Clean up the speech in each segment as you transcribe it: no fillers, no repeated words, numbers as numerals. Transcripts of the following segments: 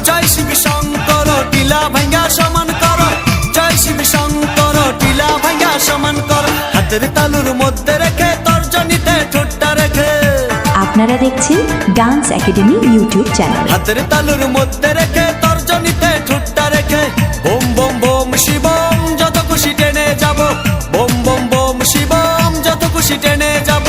জয় শিব শঙ্কর টিলা ভাঙ্গা সমান কর, জয় শিব শঙ্কর টিলা ভাঙ্গা সমান কর। হাতের তালুর মধ্যে রেখে তর্জনীতে ঠোঁটটা রেখে। আপনারা দেখছেন ডান্স একাডেমি ইউটিউব চ্যানেল। হাতের তালুর মধ্যে রেখে তর্জনীতে ঠোঁটটা রেখে বোম বোম বোম শিবম যত খুশি টেনে যাব, বোম বোম বোম শিবম যত খুশি টেনে যাব।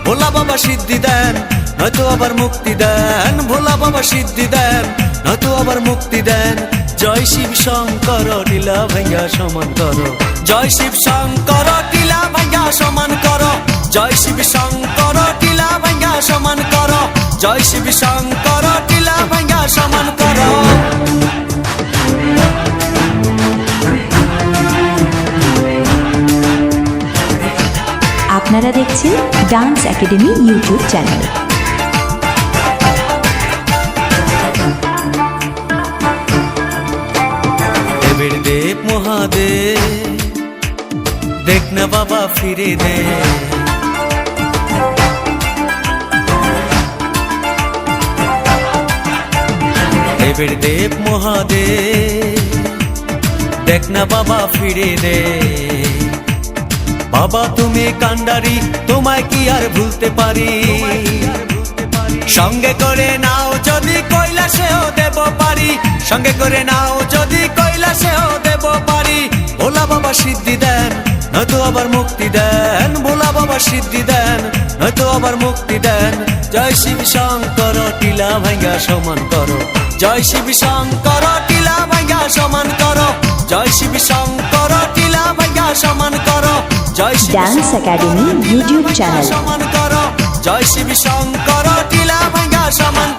ভোলা বাবা সিদ্ধি দেন নয়তো আবার মুক্তি দেন, ভোলা বাবা সিদ্ধি দেন নয়তো আবার মুক্তি দেন। জয় শিব শঙ্কর টিলা ভাঙ্গা সমান করো, জয় শিব শঙ্কর টিলা ভাঙ্গা সমান করো, জয় শিব শঙ্কর টিলা ভাঙ্গা সমান করো, জয় শিব শঙ্কর টিলা ভাঙ্গা সমান করো। আপনারা দেখছেন ডান্স একাডেমি ইউটিউব চ্যানেল। দেবের দেব মহাদেব দেখ না বাবা ফিরে দে, দেবের দেব মহাদেব দেখ না বাবা ফিরে দে। বাবা তুমি কান্ডারি তোমায় কি আর ভুলতে পারি, সঙ্গে করে নাও যদি কৈলাসেও দেব পারি, সঙ্গে করে নাও যদি কৈলাসেও দেব পারি। ভোলা বাবা সিদ্ধি দেন নয়তো আবার মুক্তি দেন, ভোলা বাবা সিদ্ধি দেন নয়তো আবার মুক্তি দেন। জয় শিব শঙ্কর টিলা ভাঙ্গা সমান করো, জয় শিব শঙ্কর টিলা ভাঙ্গা সমান করো, জয় শিব শঙ্কর টিলা ভাঙ্গা সমান করো, Joy Shiv dance academy YouTube channel সমান করো, জয় শিব শঙ্কর টিলা ভাঙ্গা সমান।